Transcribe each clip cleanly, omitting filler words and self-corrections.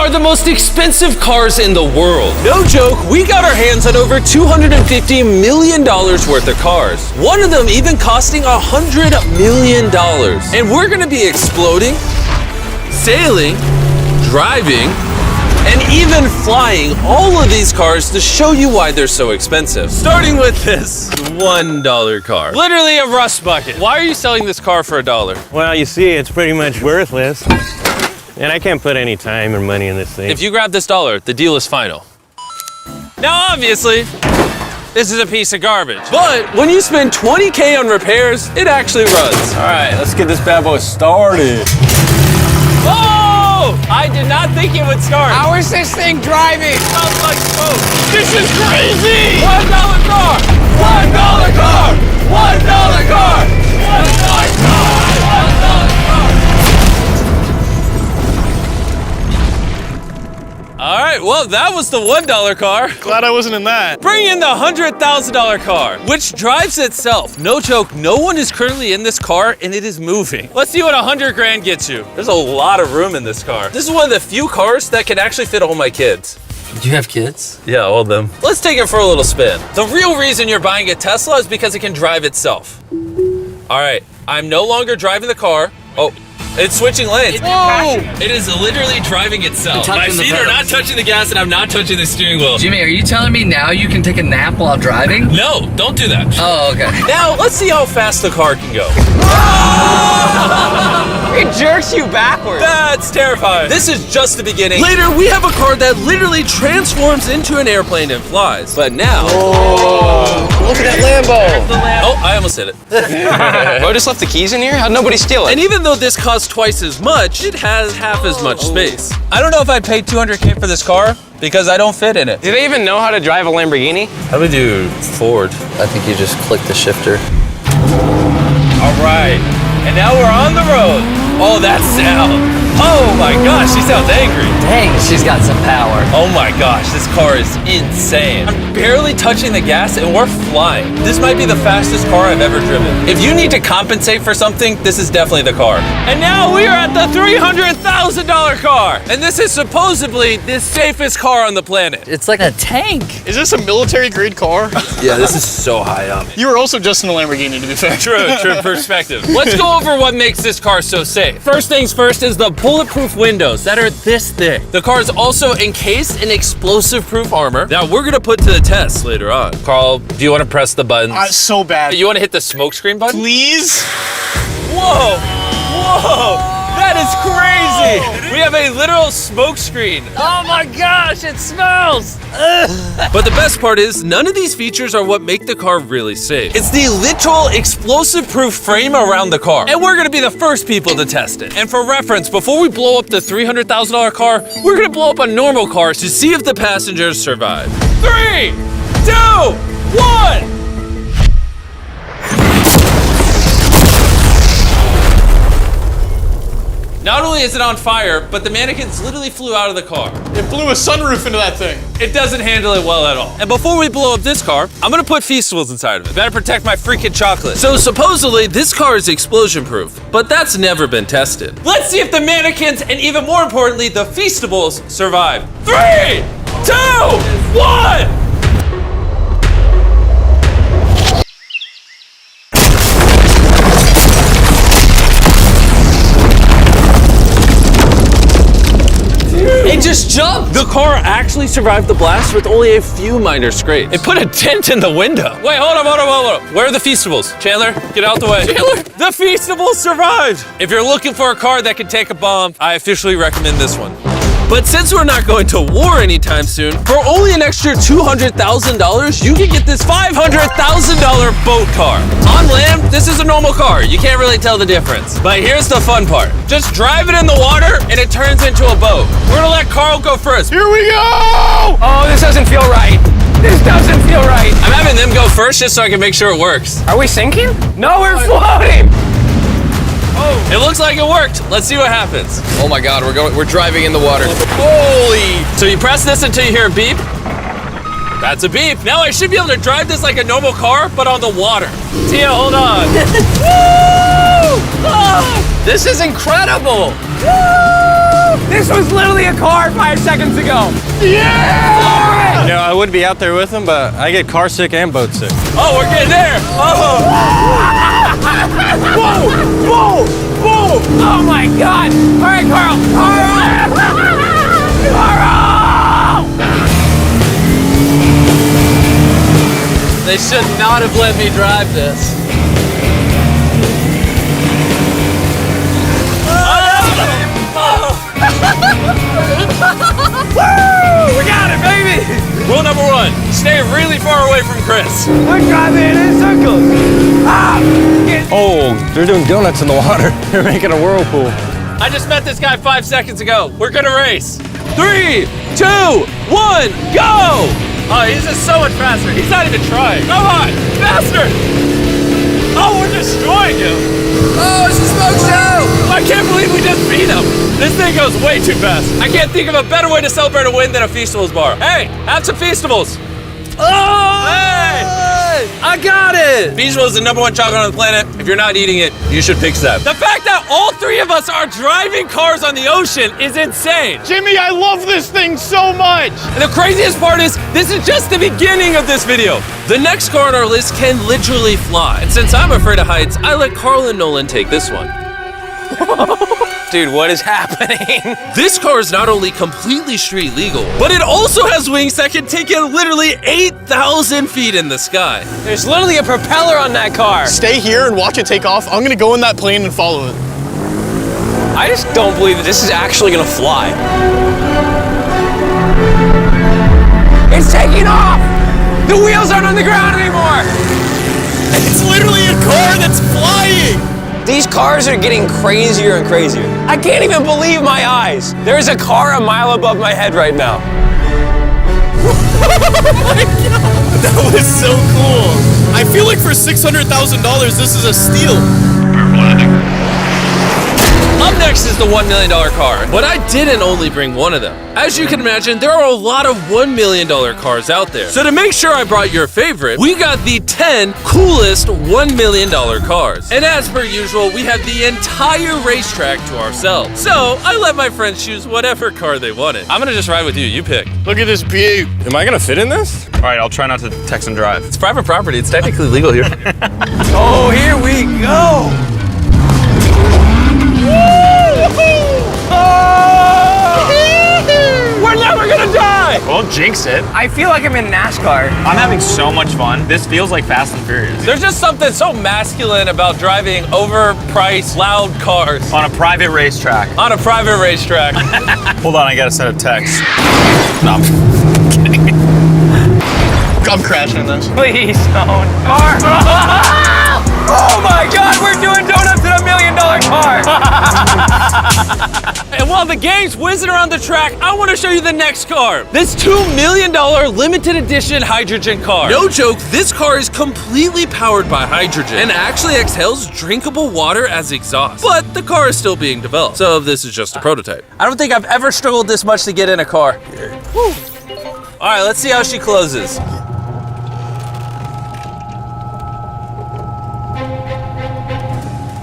are the most expensive cars in the world. No joke, we got our hands on over $250 million worth of cars. One of them even costing $100 million. And we're gonna be exploding, sailing, driving, and even flying all of these cars to show you why they're so expensive. Starting with this $1 car. Literally a rust bucket. Why are you selling this car for $1? Well, you see, it's pretty much worthless. And I can't put any time or money in this thing. If you grab this $1, the deal is final. Now, obviously, this is a piece of garbage. But when you spend $20K on repairs, it actually runs. All right, let's get this bad boy started. Oh! I did not think it would start. How is this thing driving? It smells like smoke. This is crazy! $1 car! $1 car! $1 car! $1 car! $1 car! All right, well, that was the $1 car. Glad I wasn't in that. Bring in the $100,000 car, which drives itself. No joke, no one is currently in this car and it is moving. Let's see what 100 grand gets you. There's a lot of room in this car. This is one of the few cars that can actually fit all my kids. Do you have kids? Yeah, all of them. Let's take it for a little spin. The real reason you're buying a Tesla is because it can drive itself. All right, I'm no longer driving the car. Oh. It's switching lanes. Whoa! It is literally driving itself. My feet are not touching the gas and I'm not touching the steering wheel. Jimmy, are you telling me now you can take a nap while driving? No, don't do that. Oh, okay. Now, let's see how fast the car can go. It jerks you backwards. That's terrifying. This is just the beginning. Later, we have a car that literally transforms into an airplane and flies. But now... Oh, look at that Lambo. Oh, I almost hit it. Bro just left the keys in here? How'd nobody steal it? And even though this costs twice as much, it has half as much space. I don't know if I'd pay $200K for this car because I don't fit in it. Do they even know how to drive a Lamborghini? How do we do Ford? I think you just click the shifter. All right, and now we're on the road. Oh, that sound. Oh my gosh, she sounds angry. Dang, she's got some power. Oh my gosh, this car is insane. I'm barely touching the gas and we're flying. This might be the fastest car I've ever driven. If you need to compensate for something, this is definitely the car. And now we are at the $300,000 car. And this is supposedly the safest car on the planet. It's like a tank. Is this a military grade car? Yeah, this is so high up. You were also just in a Lamborghini, to be fair. True perspective. Let's go over what makes this car so safe. First things first is the bulletproof windows that are this thick. The car is also encased in explosive-proof armor that we're gonna put to the test later on. Carl, do you want to press the buttons? So bad. You want to hit the smoke screen button? Please? Whoa! Whoa! That is crazy! We have a literal smoke screen. Oh my gosh, it smells! But the best part is, none of these features are what make the car really safe. It's the literal explosive-proof frame around the car. And we're gonna be the first people to test it. And for reference, before we blow up the $300,000 car, we're gonna blow up a normal car to see if the passengers survive. 3, 2, 1! Not only is it on fire, but the mannequins literally flew out of the car. It blew a sunroof into that thing. It doesn't handle it well at all. And before we blow up this car, I'm gonna put Feastables inside of it. Better protect my freaking chocolate. So supposedly, this car is explosion proof, but that's never been tested. Let's see if the mannequins, and even more importantly, the Feastables survive. 3, 2, 1! It just jumped! The car actually survived the blast with only a few minor scrapes. It put a dent in the window. Wait, hold up. Where are the Feastables? Chandler, get out the way. Chandler! The Feastables survived! If you're looking for a car that can take a bomb, I officially recommend this one. But since we're not going to war anytime soon, for only an extra $200,000, you can get this $500,000 boat car. On land, this is a normal car. You can't really tell the difference. But here's the fun part. Just drive it in the water and it turns into a boat. We're gonna let Carl go first. Here we go! Oh, this doesn't feel right. This doesn't feel right. I'm having them go first just so I can make sure it works. Are we sinking? No, we're floating. It looks like it worked. Let's see what happens. Oh my God, we're driving in the water. Holy! So you press this until you hear a beep. That's a beep. Now I should be able to drive this like a normal car, but on the water. Tia, hold on. Woo! Oh, this is incredible. Woo! This was literally a car 5 seconds ago. You know, I would be out there with him, but I get car sick and boat sick. Oh, we're getting there. Oh. Whoa! Oh my God! All right, Carl. Carl! They should not have let me drive this. Woo! We got it, baby! Rule number 1, stay really far away from Chris. We're driving in circles. Oh, they're doing donuts in the water. They're making a whirlpool. I just met this guy 5 seconds ago. We're gonna race. 3, 2, 1, go! Oh, he's just so much faster. He's not even trying. Come on, faster! Oh, we're destroying him. Oh, it's a smoke show! I can't believe we just beat him. This thing goes way too fast. I can't think of a better way to celebrate a win than a Feastables bar. Hey, have some Feastables. Oh! Hey! I got it! Feastables is the #1 chocolate on the planet. If you're not eating it, you should pick them. The fact that all 3 of us are driving cars on the ocean is insane. Jimmy, I love this thing so much. And the craziest part is, this is just the beginning of this video. The next car on our list can literally fly. And since I'm afraid of heights, I let Carl and Nolan take this one. Dude, what is happening? This car is not only completely street legal, but it also has wings that can take it literally 8,000 feet in the sky. There's literally a propeller on that car. Stay here and watch it take off. I'm gonna go in that plane and follow it. I just don't believe that this is actually gonna fly. It's taking off! The wheels aren't on the ground anymore! It's literally a car that's flying. These cars are getting crazier and crazier. I can't even believe my eyes. There is a car a mile above my head right now. That was so cool. I feel like for $600,000, this is a steal. Up next is the $1 million car, but I didn't only bring one of them. As you can imagine, there are a lot of $1 million cars out there. So to make sure I brought your favorite, we got the 10 coolest $1 million cars. And as per usual, we have the entire racetrack to ourselves. So I let my friends choose whatever car they wanted. I'm gonna just ride with you, you pick. Look at this beaut. Am I gonna fit in this? All right, I'll try not to text and drive. It's private property, it's technically legal here. Oh, here we go! We're never gonna die! Well, jinx it. I feel like I'm in NASCAR. I'm having so much fun. This feels like Fast and Furious. There's just something so masculine about driving overpriced, loud cars On a private racetrack. on a private racetrack. Hold on, I gotta send a text. No. I'm crashing this. Please don't. Car. Oh my God, we're doing donuts in $1 million car. And while the gang's whizzing around the track, I want to show you the next car. This $2 million limited edition hydrogen car. No joke, this car is completely powered by hydrogen and actually exhales drinkable water as exhaust. But the car is still being developed, so this is just a prototype. I don't think I've ever struggled this much to get in a car. Whew. All right, let's see how she closes.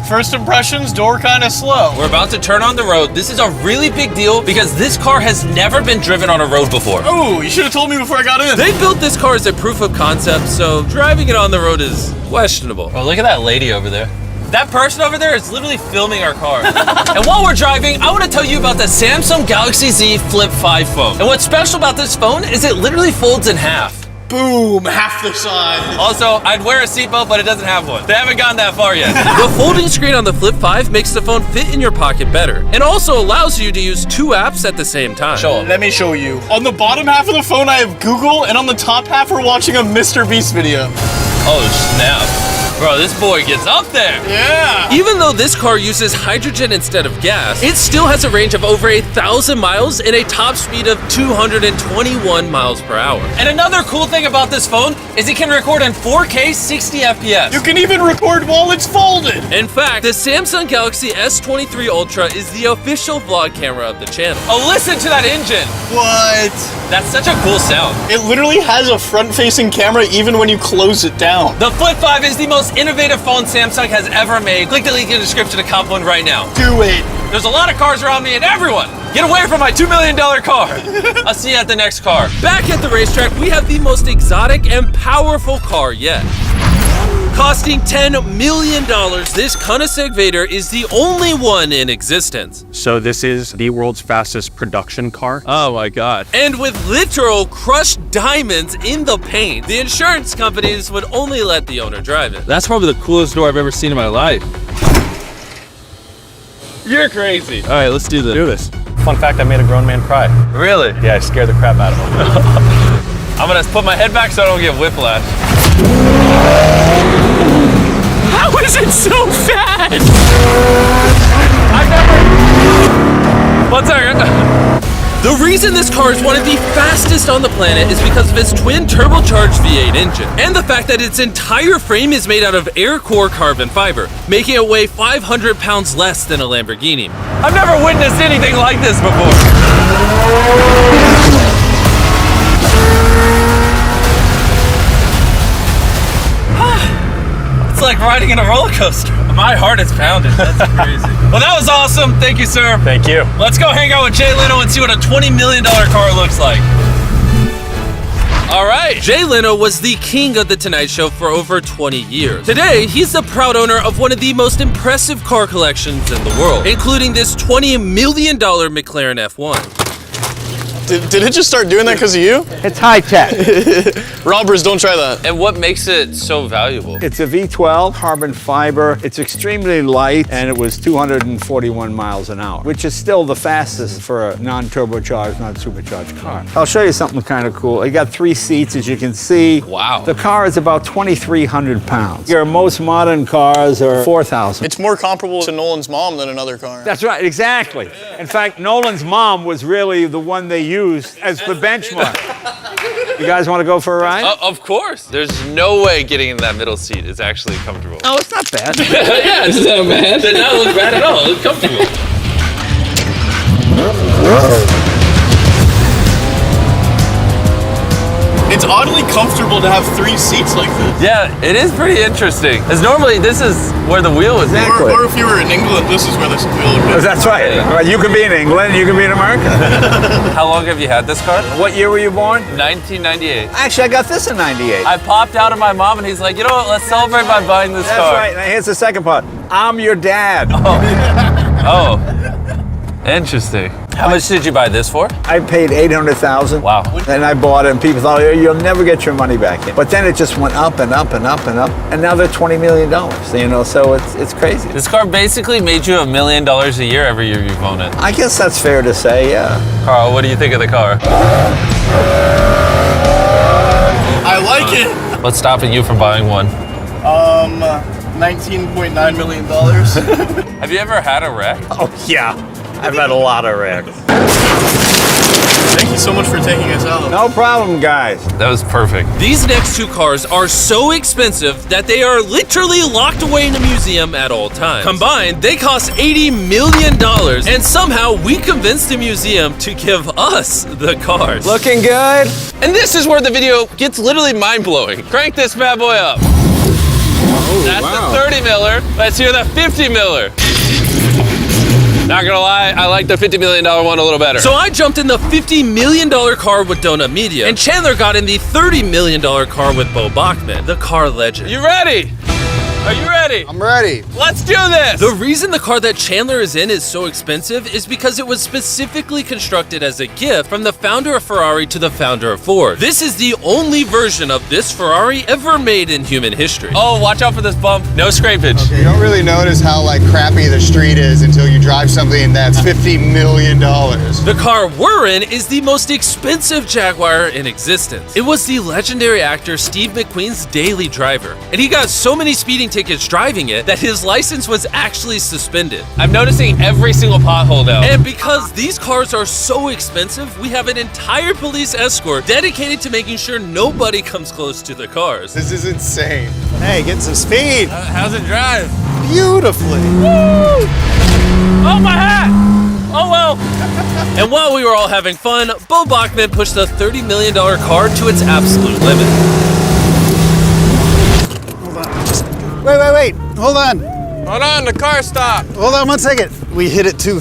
First impressions, door kind of slow. We're about to turn on the road. This is a really big deal because this car has never been driven on a road before. Oh, you should have told me before I got in. They built this car as a proof of concept, so driving it on the road is questionable. Oh, look at that lady over there. That person over there is literally filming our car. And while we're driving, I want to tell you about the Samsung Galaxy Z Flip 5 phone. And what's special about this phone is it literally folds in half. Boom, half the size. Also, I'd wear a seatbelt, but it doesn't have one. They haven't gone that far yet. The folding screen on the Flip 5 makes the phone fit in your pocket better, and also allows you to use 2 apps at the same time. Show 'em. Let me show you. On the bottom half of the phone, I have Google, and on the top half, we're watching a Mr. Beast video. Oh, snap. Bro, this boy gets up there. Yeah. Even though this car uses hydrogen instead of gas, it still has a range of over 1,000 miles and a top speed of 221 miles per hour. And another cool thing about this phone is it can record in 4K 60 FPS. You can even record while it's folded. In fact, the Samsung Galaxy S23 Ultra is the official vlog camera of the channel. Oh, listen to that engine. What? That's such a cool sound. It literally has a front-facing camera even when you close it down. The Flip 5 is the most innovative phone Samsung has ever made. Click the link in the description to cop one right now. Do it. There's a lot of cars around me and everyone, get away from my $2 million car. I'll see you at the next car. Back at the racetrack, we have the most exotic and powerful car yet. Costing $10 million, this Koenigsegg Vader is the only one in existence. So this is the world's fastest production car. Oh my God. And with literal crushed diamonds in the paint, the insurance companies would only let the owner drive it. That's probably the coolest door I've ever seen in my life. You're crazy. All right, let's do this. Do this. Fun fact, I made a grown man cry. Really? Yeah, I scared the crap out of him. I'm gonna put my head back so I don't get whiplash. How is it so fast? One second. The reason this car is one of the fastest on the planet is because of its twin turbocharged V8 engine, and the fact that its entire frame is made out of air core carbon fiber, making it weigh 500 pounds less than a Lamborghini. I've never witnessed anything like this before. It's like riding in a roller coaster. My heart is pounding. That's crazy. Well, that was awesome. Thank you, sir. Thank you. Let's go hang out with Jay Leno and see what a $20 million car looks like. All right. Jay Leno was the king of The Tonight Show for over 20 years. Today, he's the proud owner of one of the most impressive car collections in the world, including this $20 million McLaren F1. Did it just start doing that because of you? It's high tech. Robbers, don't try that. And what makes it so valuable? It's a V12 carbon fiber. It's extremely light, and it was 241 miles an hour, which is still the fastest for a non-turbocharged, non-supercharged car. I'll show you something kind of cool. You got 3 seats, as you can see. Wow. The car is about 2,300 pounds. Your most modern cars are 4,000. It's more comparable to Nolan's mom than another car. That's right, exactly. In fact, Nolan's mom was really the one they used as the benchmark. You guys want to go for a ride? Of course. There's no way getting in that middle seat is actually comfortable. Oh, it's not bad. Yeah, it's not bad. It did not look bad at all. It was comfortable. It's oddly comfortable to have 3 seats like this. Yeah, it is pretty interesting. Because normally this is where the wheel would be. Exactly. Or if you were in England, this is where this wheel would be. That's right. Well, you can be in England, you can be in America. How long have you had this car? What year were you born? 1998. Actually, I got this in 98. I popped out of my mom and he's like, you know what, let's celebrate by buying this That's car. right. Now here's the second part. I'm your dad. Oh, interesting. How much did you buy this for? I paid $800,000. Wow. And I bought it, and people thought, oh, you'll never get your money back in. But then it just went up and up and up and up, and now they're $20 million. You know, so it's crazy. This car basically made you $1 million a year every year you've owned it. I guess that's fair to say, yeah. Carl, what do you think of the car? I like it. What's stopping you from buying one? $19.9 million. Have you ever had a wreck? Oh, yeah. I've had a lot of wrecks. Thank you so much for taking us out. No problem, guys. That was perfect. These next 2 cars are so expensive that they are literally locked away in a museum at all times. Combined, they cost $80 million, and somehow we convinced the museum to give us the cars. Looking good. And this is where the video gets literally mind-blowing. Crank this bad boy up. That's the 30 miller. Let's hear the 50 miller. Not gonna lie, I like the $50 million one a little better. So I jumped in the $50 million car with Donut Media, and Chandler got in the $30 million car with Bo Bachman, the car legend. You ready? Are you ready? I'm ready. Let's do this! The reason the car that Chandler is in is so expensive is because it was specifically constructed as a gift from the founder of Ferrari to the founder of Ford. This is the only version of this Ferrari ever made in human history. Oh, watch out for this bump. No scrapage. You don't really notice how crappy the street is until you drive something that's $50 million. The car we're in is the most expensive Jaguar in existence. It was the legendary actor Steve McQueen's daily driver, and he got so many speeding tickets driving it that his license was actually suspended. I'm noticing every single pothole now. And because these cars are so expensive, we have an entire police escort dedicated to making sure nobody comes close to the cars. This is insane. Hey, get some speed. How's it drive? Beautifully. Woo! Oh, my hat! Oh well. And while we were all having fun, Bo Bachman pushed the $30 million car to its absolute limit. Wait. Hold on. Hold on, the car stopped. Hold on 1 second. We hit it too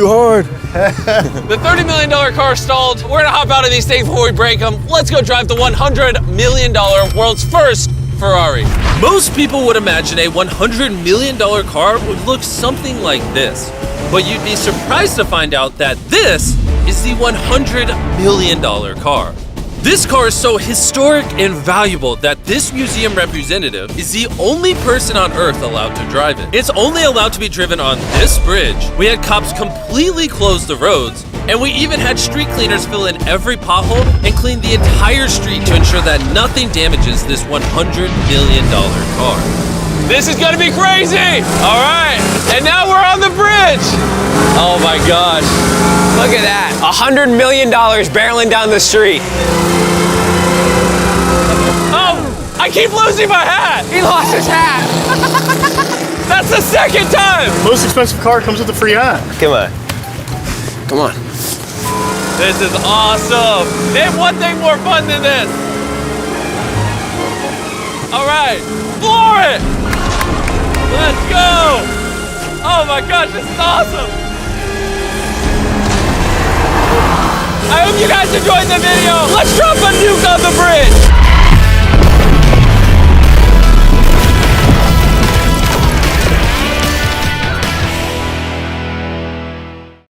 hard. The $30 million car stalled. We're gonna hop out of these things before we break them. Let's go drive the $100 million world's first Ferrari. Most people would imagine a $100 million car would look something like this. But you'd be surprised to find out that this is the $100 million car. This car is so historic and valuable that this museum representative is the only person on Earth allowed to drive it. It's only allowed to be driven on this bridge. We had cops completely close the roads, and we even had street cleaners fill in every pothole and clean the entire street to ensure that nothing damages this $100 million car. This is gonna be crazy! All right, and now we're on the bridge! Oh my gosh. Look at that. $100 million barreling down the street. Oh, I keep losing my hat! He lost his hat. That's the second time! Most expensive car comes with a free hat. Come on. Come on. This is awesome! Name one thing more fun than this! All right, floor it! Let's go! Oh my gosh, this is awesome! I hope you guys enjoyed the video. Let's drop a nuke on the bridge.